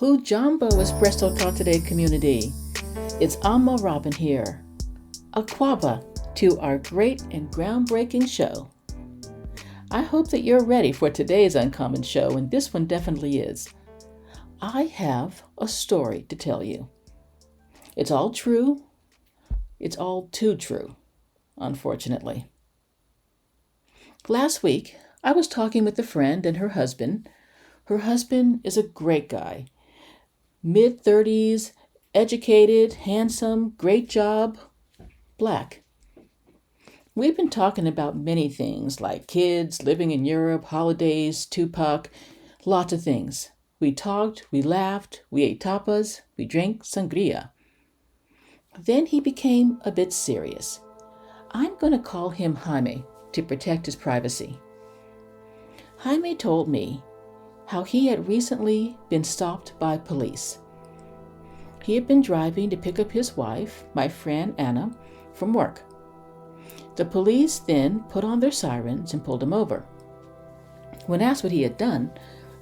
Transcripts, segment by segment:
Hujambo Espresso Talk Today community. It's Amma Robin here. Aquaba to our great and groundbreaking show. I hope that you're ready for today's uncommon show, and this one definitely is. I have a story to tell you. It's all true. It's all too true, unfortunately. Last week, I was talking with a friend and her husband. Her husband is a great guy. Mid-30s, educated, handsome, great job, black. We've been talking about many things like kids, living in Europe, holidays, Tupac, lots of things. We talked, we laughed, we ate tapas, we drank sangria. Then he became a bit serious. I'm going to call him Jaime to protect his privacy. Jaime told me how he had recently been stopped by police. He had been driving to pick up his wife, my friend Anna, from work. The police then put on their sirens and pulled him over. When asked what he had done,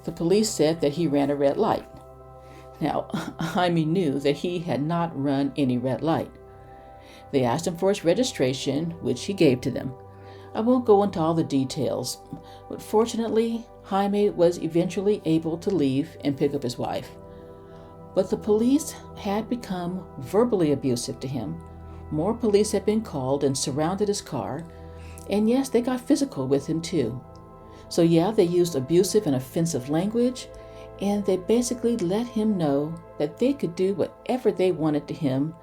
the police said that he ran a red light. Now, Jaime knew that he had not run any red light. They asked him for his registration, which he gave to them. I won't go into all the details, but fortunately, Jaime was eventually able to leave and pick up his wife. But the police had become verbally abusive to him. More police had been called and surrounded his car, and yes, they got physical with him too. So yeah, they used abusive and offensive language, and they basically let him know that they could do whatever they wanted to him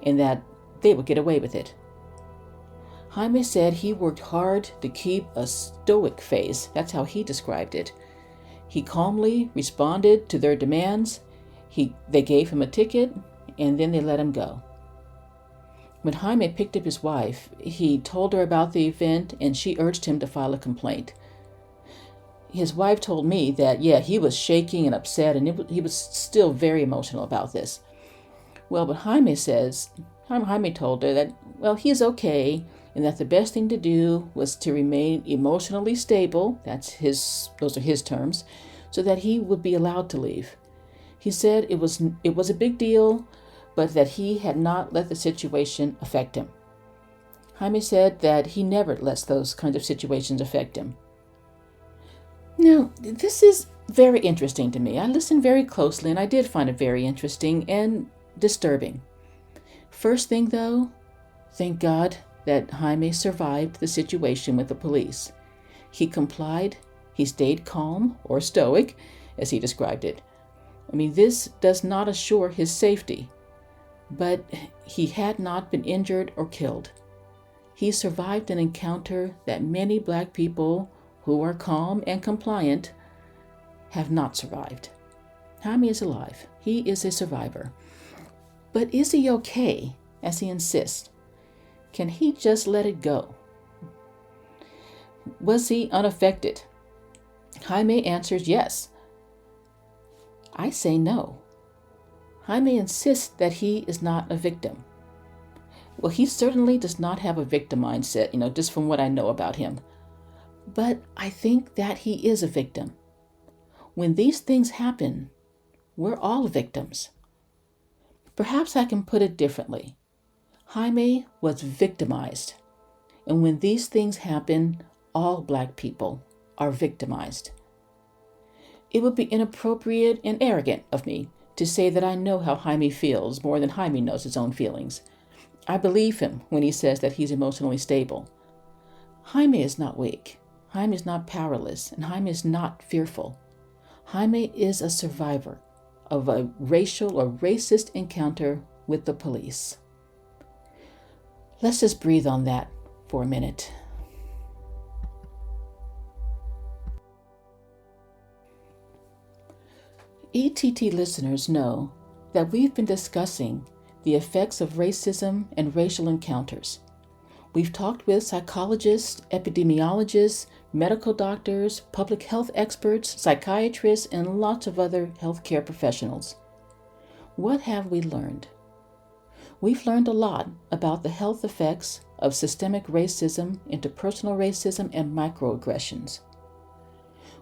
and that they would get away with it. Jaime said he worked hard to keep a stoic face. That's how he described it. He calmly responded to their demands. They gave him a ticket, and then they let him go. When Jaime picked up his wife, he told her about the event, and she urged him to file a complaint. His wife told me that, he was shaking and upset, and he was still very emotional about this. Well, but Jaime told her that, he's okay, and that the best thing to do was to remain emotionally stable, those are his terms, so that he would be allowed to leave. He said it was a big deal, but that he had not let the situation affect him. Jaime said that he never lets those kinds of situations affect him. Now, this is very interesting to me. I listened very closely, and I did find it very interesting and disturbing. First thing, though, thank God that Jaime survived the situation with the police. He complied. He stayed calm, or stoic, as he described it. This does not assure his safety, but he had not been injured or killed. He survived an encounter that many black people who are calm and compliant have not survived. Jaime is alive. He is a survivor. But is he okay, as he insists? Can he just let it go? Was he unaffected? Jaime answers yes. I say no. Jaime insists that he is not a victim. Well, he certainly does not have a victim mindset, just from what I know about him. But I think that he is a victim. When these things happen, we're all victims. Perhaps I can put it differently. Jaime was victimized. And when these things happen, all black people are victimized. It would be inappropriate and arrogant of me to say that I know how Jaime feels more than Jaime knows his own feelings. I believe him when he says that he's emotionally stable. Jaime is not weak. Jaime is not powerless, and Jaime is not fearful. Jaime is a survivor of a racial or racist encounter with the police. Let's just breathe on that for a minute. ETT listeners know that we've been discussing the effects of racism and racial encounters. We've talked with psychologists, epidemiologists, medical doctors, public health experts, psychiatrists, and lots of other healthcare professionals. What have we learned? We've learned a lot about the health effects of systemic racism, interpersonal racism, and microaggressions.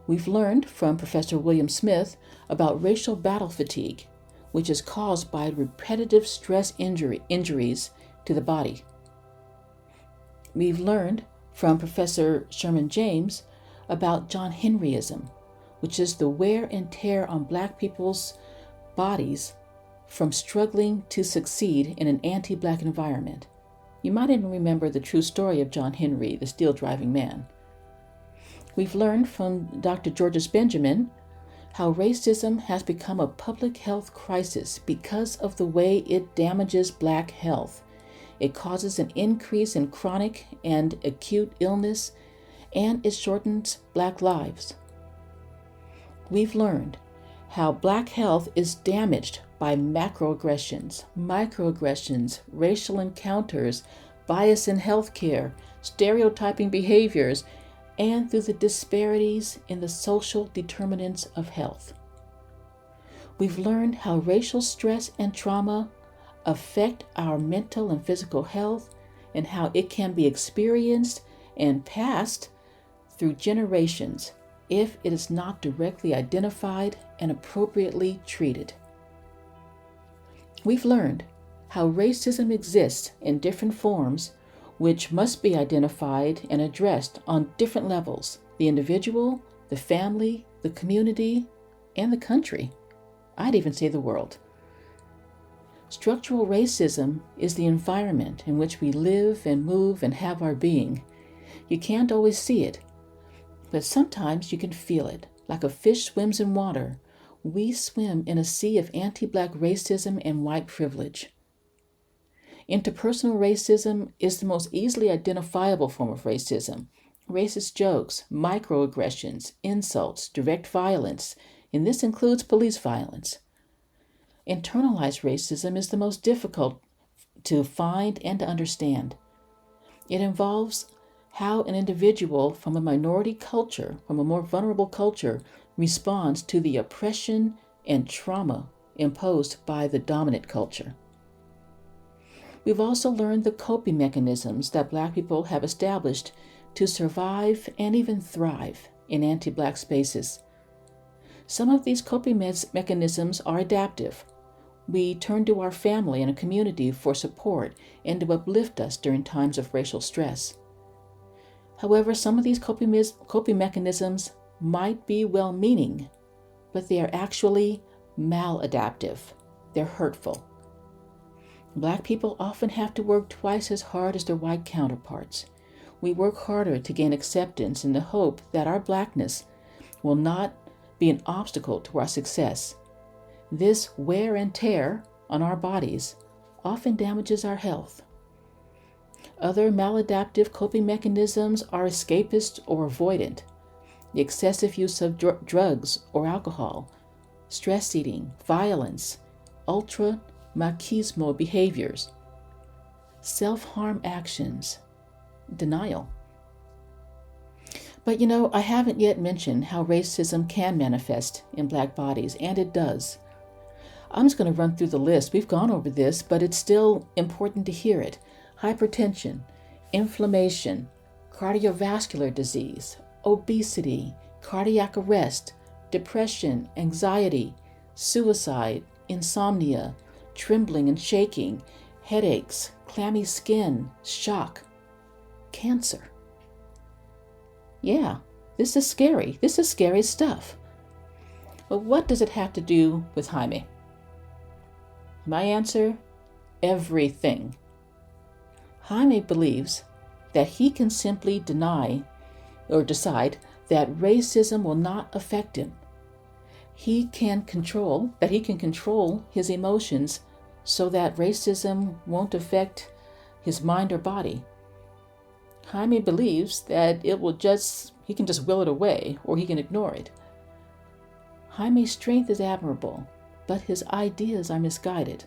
We've learned from Professor William Smith about racial battle fatigue, which is caused by repetitive stress injuries to the body. We've learned from Professor Sherman James about John Henryism, which is the wear and tear on Black people's bodies from struggling to succeed in an anti-Black environment. You might even remember the true story of John Henry, the steel-driving man. We've learned from Dr. Georges Benjamin how racism has become a public health crisis because of the way it damages Black health. It causes an increase in chronic and acute illness, and it shortens Black lives. We've learned how Black health is damaged by macroaggressions, microaggressions, racial encounters, bias in healthcare, stereotyping behaviors, and through the disparities in the social determinants of health. We've learned how racial stress and trauma affect our mental and physical health, and how it can be experienced and passed through generations if it is not directly identified and appropriately treated. We've learned how racism exists in different forms, which must be identified and addressed on different levels: the individual, the family, the community, and the country. I'd even say the world. Structural racism is the environment in which we live and move and have our being. You can't always see it, but sometimes you can feel it. Like a fish swims in water, we swim in a sea of anti-Black racism and white privilege. Interpersonal racism is the most easily identifiable form of racism. Racist jokes, microaggressions, insults, direct violence, and this includes police violence. Internalized racism is the most difficult to find and to understand. It involves how an individual from a minority culture, from a more vulnerable culture, responds to the oppression and trauma imposed by the dominant culture. We've also learned the coping mechanisms that Black people have established to survive and even thrive in anti-Black spaces. Some of these coping mechanisms are adaptive. We turn to our family and a community for support and to uplift us during times of racial stress. However, some of these coping mechanisms might be well-meaning, but they are actually maladaptive. They're hurtful. Black people often have to work twice as hard as their white counterparts. We work harder to gain acceptance in the hope that our Blackness will not be an obstacle to our success. This wear and tear on our bodies often damages our health. Other maladaptive coping mechanisms are escapist or avoidant. The excessive use of drugs or alcohol, stress eating, violence, ultra-machismo behaviors, self-harm actions, denial. But I haven't yet mentioned how racism can manifest in Black bodies, and it does. I'm just going to run through the list. We've gone over this, but it's still important to hear it. Hypertension, inflammation, cardiovascular disease, obesity, cardiac arrest, depression, anxiety, suicide, insomnia, trembling and shaking, headaches, clammy skin, shock, cancer. Yeah, this is scary. This is scary stuff. But what does it have to do with Jaime? My answer, everything. Jaime believes that he can simply deny or decide that racism will not affect him. He can control his emotions so that racism won't affect his mind or body. Jaime believes that he can just will it away, or he can ignore it. Jaime's strength is admirable, but his ideas are misguided.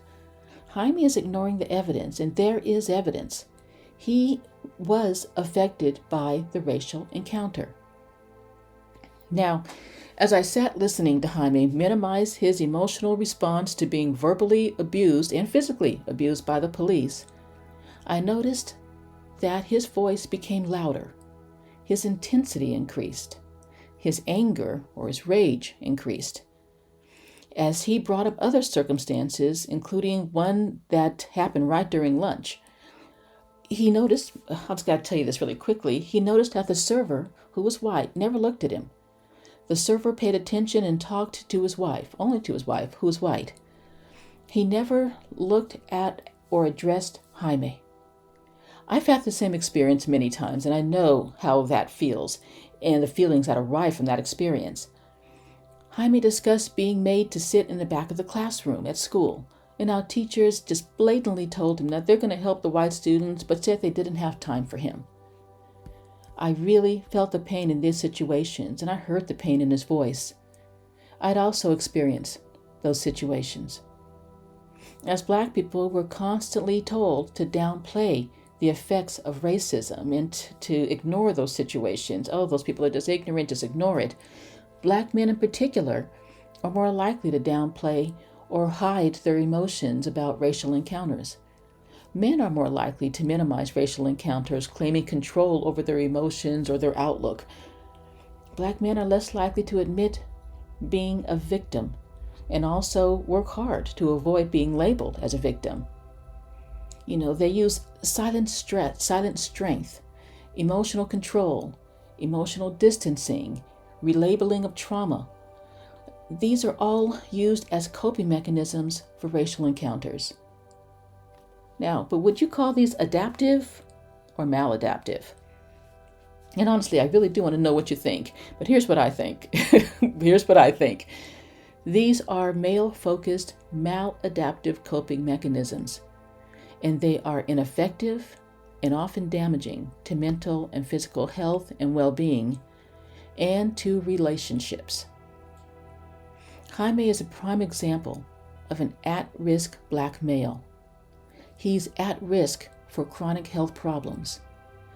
Jaime is ignoring the evidence, and there is evidence. He was affected by the racial encounter. Now, as I sat listening to Jaime minimize his emotional response to being verbally abused and physically abused by the police, I noticed that his voice became louder. His intensity increased. his anger or his rage increased. As he brought up other circumstances, including one that happened right during lunch, he noticed, I've just got to tell you this really quickly, he noticed that the server, who was white, never looked at him. The server paid attention and talked to his wife, only to his wife, who was white. He never looked at or addressed Jaime. I've had the same experience many times, and I know how that feels and the feelings that arise from that experience. Jaime discussed being made to sit in the back of the classroom at school, and how teachers just blatantly told him that they're going to help the white students, but said they didn't have time for him. I really felt the pain in these situations, and I heard the pain in his voice. I'd also experienced those situations. As Black people, we're constantly told to downplay the effects of racism and to ignore those situations. Oh, those people are just ignorant, just ignore it. Black men in particular are more likely to downplay or hide their emotions about racial encounters. Men are more likely to minimize racial encounters, claiming control over their emotions or their outlook. Black men are less likely to admit being a victim and also work hard to avoid being labeled as a victim. They use silent strength, emotional control, emotional distancing, relabeling of trauma. These are all used as coping mechanisms for racial encounters. Now, but would you call these adaptive or maladaptive? And honestly, I really do want to know what you think, but here's what I think. These are male-focused, maladaptive coping mechanisms, and they are ineffective and often damaging to mental and physical health and well-being, and to relationships. Jaime is a prime example of an at-risk Black male. He's at risk for chronic health problems,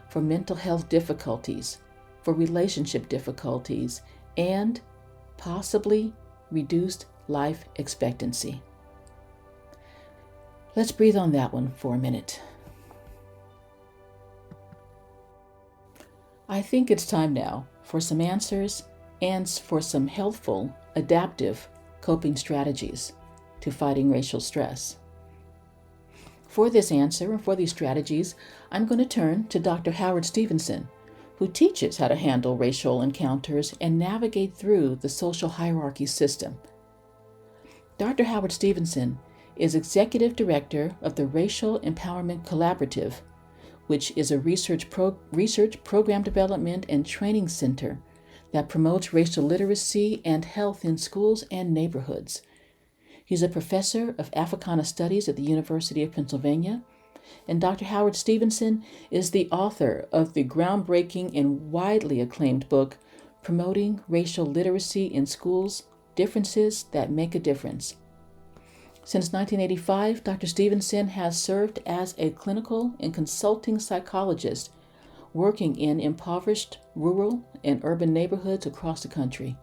for mental health difficulties, for relationship difficulties, and possibly reduced life expectancy. Let's breathe on that one for a minute. I think it's time now for some answers and for some helpful, adaptive coping strategies to fighting racial stress. For this answer and for these strategies, I'm going to turn to Dr. Howard Stevenson, who teaches how to handle racial encounters and navigate through the social hierarchy system. Dr. Howard Stevenson is Executive Director of the Racial Empowerment Collaborative, which is a research program development and training center that promotes racial literacy and health in schools and neighborhoods. He's a professor of Africana Studies at the University of Pennsylvania, and Dr. Howard Stevenson is the author of the groundbreaking and widely acclaimed book, Promoting Racial Literacy in Schools, Differences That Make a Difference. Since 1985, Dr. Stevenson has served as a clinical and consulting psychologist working in impoverished rural and urban neighborhoods across the country.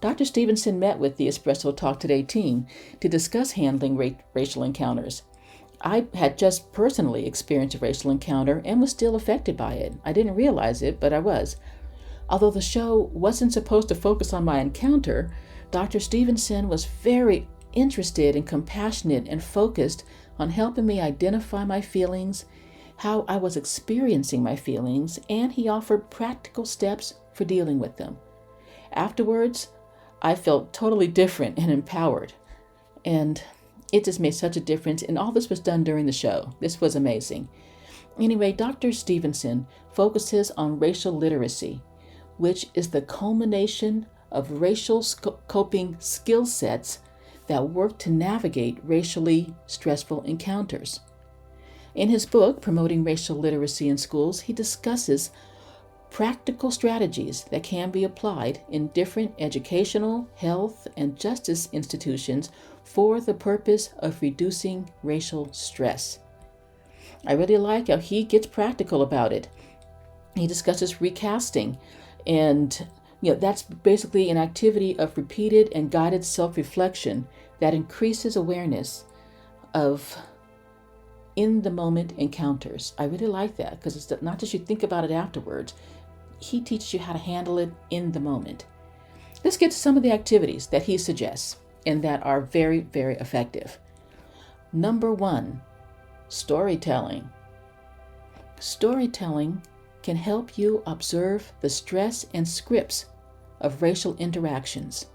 Dr. Stevenson met with the Espresso Talk Today team to discuss handling racial encounters. I had just personally experienced a racial encounter and was still affected by it. I didn't realize it, but I was. Although the show wasn't supposed to focus on my encounter, Dr. Stevenson was very interested and compassionate and focused on helping me identify my feelings, how I was experiencing my feelings, and he offered practical steps for dealing with them. Afterwards, I felt totally different and empowered, and it just made such a difference, and all this was done during the show. This was amazing. Anyway, Dr. Stevenson focuses on racial literacy, which is the culmination of racial coping skill sets that work to navigate racially stressful encounters. In his book, Promoting Racial Literacy in Schools, he discusses practical strategies that can be applied in different educational, health, and justice institutions for the purpose of reducing racial stress. I really like how he gets practical about it. He discusses recasting, and that's basically an activity of repeated and guided self-reflection that increases awareness of in-the-moment encounters. I really like that because it's not just you think about it afterwards. he teaches you how to handle it in the moment. Let's get to some of the activities that he suggests and that are very, very effective. Number 1, storytelling. Storytelling can help you observe the stress and scripts of racial interactions.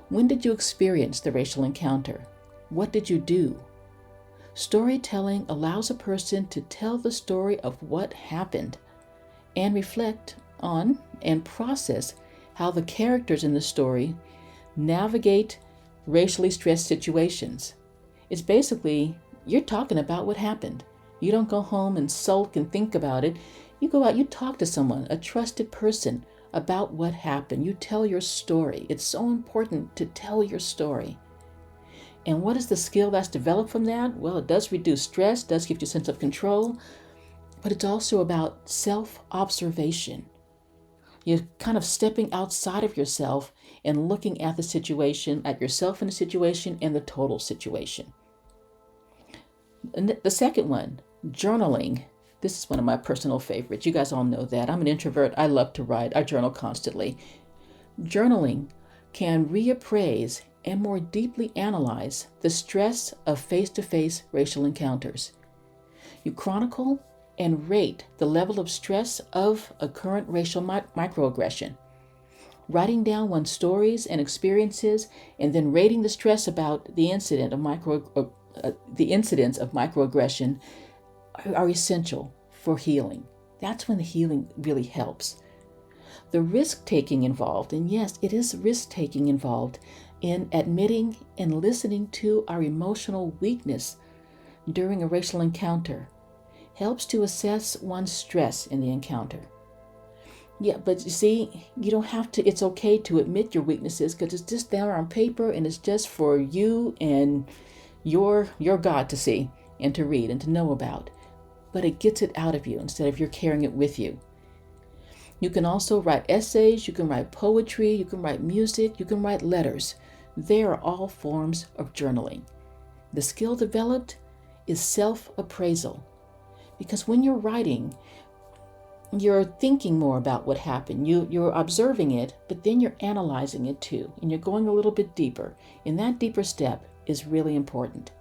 When did you experience the racial encounter? What did you do? Storytelling allows a person to tell the story of what happened and reflect on and process how the characters in the story navigate racially stressed situations. It's basically, you're talking about what happened. You don't go home and sulk and think about it. You go out, you talk to someone, a trusted person, about what happened. You tell your story. It's so important to tell your story. And what is the skill that's developed from that? Well, it does reduce stress, does give you a sense of control, but it's also about self-observation. You're kind of stepping outside of yourself and looking at the situation, at yourself in the situation and the total situation. And the second one, journaling. This is one of my personal favorites. You guys all know that. I'm an introvert. I love to write. I journal constantly. Journaling can reappraise and more deeply analyze the stress of face-to-face racial encounters. You chronicle and rate the level of stress of a current racial microaggression. Writing down one's stories and experiences and then rating the stress about the incidents of microaggression are essential for healing. That's when the healing really helps. The risk-taking involved, and yes, it is risk-taking involved, in admitting and listening to our emotional weakness during a racial encounter helps to assess one's stress in the encounter. Yeah, but you see, you don't have to, it's okay to admit your weaknesses because it's just there on paper and it's just for you and your God to see and to read and to know about. But it gets it out of you instead of you're carrying it with you. You can also write essays, you can write poetry, you can write music, you can write letters. They are all forms of journaling. The skill developed is self-appraisal. Because when you're writing, you're thinking more about what happened. You're observing it, but then you're analyzing it too. And you're going a little bit deeper. And that deeper step is really important.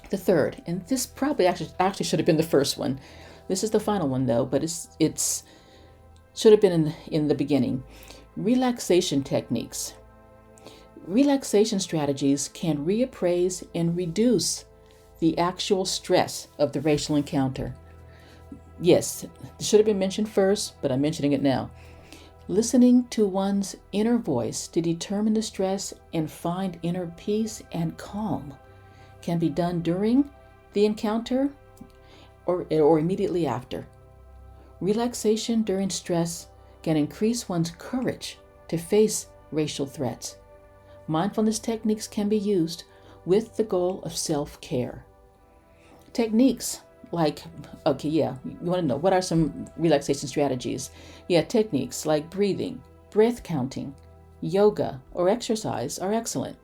The third, and this probably actually should have been the first one. This is the final one though, but it's should have been in the beginning. Relaxation techniques. Relaxation strategies can reappraise and reduce the actual stress of the racial encounter. Yes, it should have been mentioned first, but I'm mentioning it now. Listening to one's inner voice to determine the stress and find inner peace and calm can be done during the encounter or immediately after. Relaxation during stress can increase one's courage to face racial threats. Mindfulness techniques can be used with the goal of self-care. Techniques like, you want to know, what are some relaxation strategies? Yeah, techniques like breathing, breath counting, yoga, or exercise are excellent.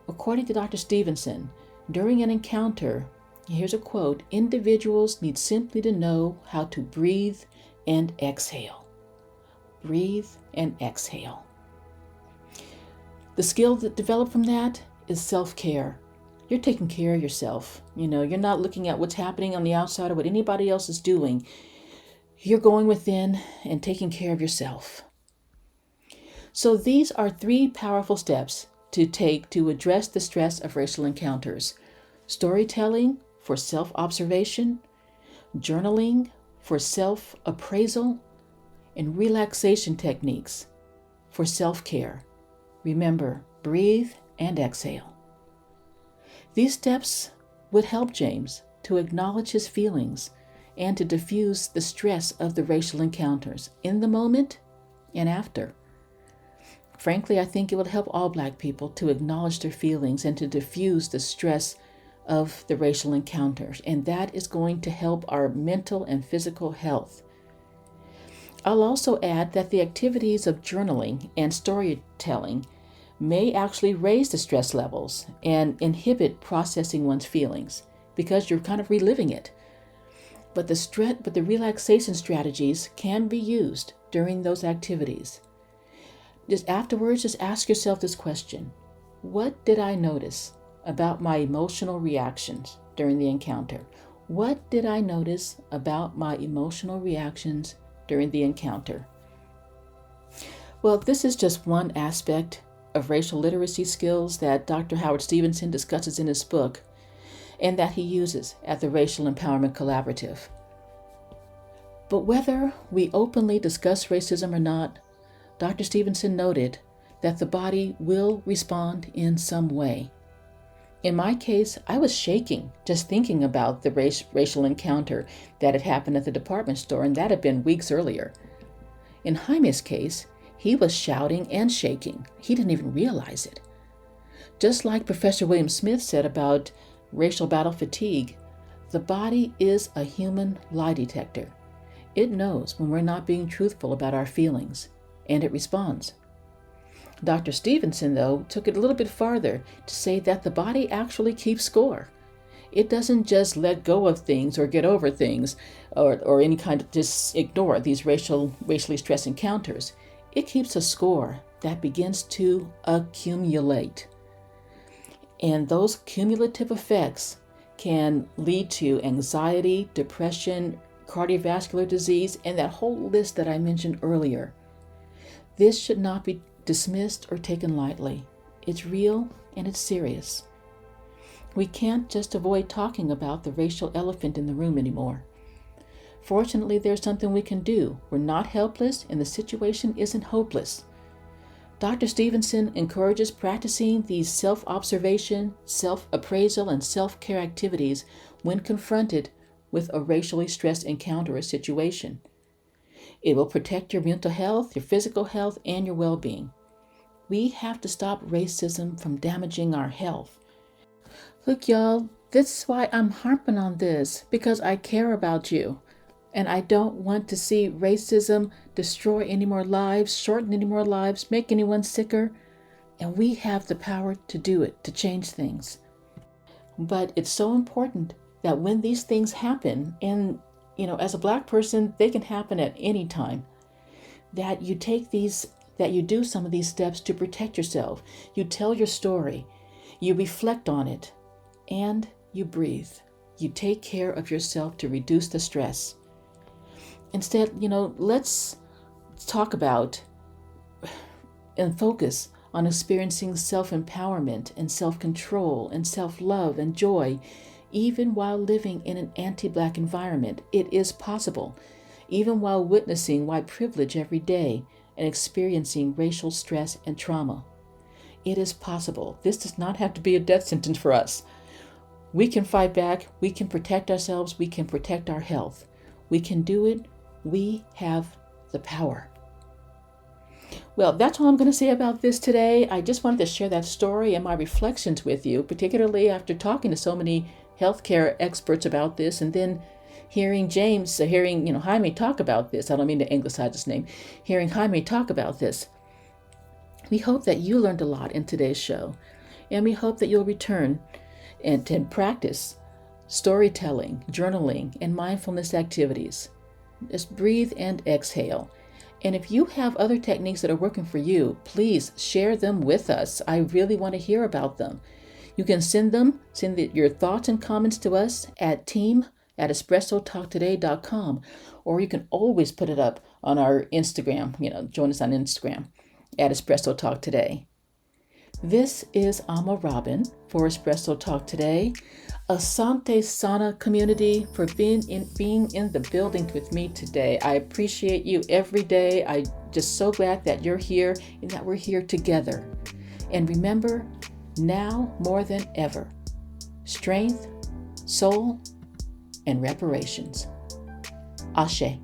According to Dr. Stevenson, during an encounter, here's a quote, individuals need simply to know how to breathe and exhale. Breathe and exhale. The skill that developed from that is self-care. You're taking care of yourself. You're not looking at what's happening on the outside or what anybody else is doing. You're going within and taking care of yourself. So these are 3 powerful steps to take to address the stress of racial encounters. Storytelling for self-observation, journaling for self-appraisal, and relaxation techniques for self-care. Remember, breathe and exhale. These steps would help James to acknowledge his feelings and to diffuse the stress of the racial encounters in the moment and after. Frankly, I think it would help all Black people to acknowledge their feelings and to diffuse the stress of the racial encounters, and that is going to help our mental and physical health. I'll also add that the activities of journaling and storytelling may actually raise the stress levels and inhibit processing one's feelings because you're kind of reliving it. but the relaxation strategies can be used during those activities. Just afterwards, just ask yourself this question: what did I notice about my emotional reactions during the encounter? What did I notice about my emotional reactions during the encounter? Well, this is just one aspect of racial literacy skills that Dr. Howard Stevenson discusses in his book and that he uses at the Racial Empowerment Collaborative. But whether we openly discuss racism or not, Dr. Stevenson noted that the body will respond in some way. In my case, I was shaking just thinking about the racial encounter that had happened at the department store, and that had been weeks earlier. In Jaime's case, he was shouting and shaking. He didn't even realize it. Just like Professor William Smith said about racial battle fatigue, the body is a human lie detector. It knows when we're not being truthful about our feelings, and it responds. Dr. Stevenson, though, took it a little bit farther to say that the body actually keeps score. It doesn't just let go of things or get over things or any kind of just ignore these racially stressed encounters. It keeps a score that begins to accumulate. And those cumulative effects can lead to anxiety, depression, cardiovascular disease, and that whole list that I mentioned earlier. This should not be dismissed or taken lightly. It's real and it's serious. We can't just avoid talking about the racial elephant in the room anymore. Fortunately, there's something we can do. We're not helpless and the situation isn't hopeless. Dr. Stevenson encourages practicing these self-observation, self-appraisal, and self-care activities when confronted with a racially stressed encounter or situation. It will protect your mental health, your physical health, and your well-being. We have to stop racism from damaging our health. Look, y'all, this is why I'm harping on this, because I care about you. And I don't want to see racism destroy any more lives, shorten any more lives, make anyone sicker. And we have the power to do it, to change things. But it's so important that when these things happen, and as a Black person, they can happen at any time, that you do some of these steps to protect yourself. You tell your story, you reflect on it, and you breathe. You take care of yourself to reduce the stress. Instead, let's talk about and focus on experiencing self-empowerment and self-control and self-love and joy, even while living in an anti-Black environment. It is possible, even while witnessing white privilege every day and experiencing racial stress and trauma. It is possible. This does not have to be a death sentence for us. We can fight back. We can protect ourselves. We can protect our health. We can do it. We have the power. Well, that's all I'm going to say about this today. I just wanted to share that story and my reflections with you, particularly after talking to so many healthcare experts about this, and then hearing Jaime talk about this. I don't mean to anglicize his name. Hearing Jaime talk about this. We hope that you learned a lot in today's show, and we hope that you'll return and practice storytelling, journaling, and mindfulness activities. Just breathe and exhale. And if you have other techniques that are working for you, please share them with us. I really want to hear about them. You can send your thoughts and comments to us at team@espressotalktoday.com, or you can always put it up on our Instagram. Join us on Instagram at Espresso Talk Today. This is Alma Robin for Espresso Talk Today. Asante Sana community for being in the building with me today. I appreciate you every day. I'm just so glad that you're here and that we're here together. And remember, now more than ever, strength, soul, and reparations. Ashe.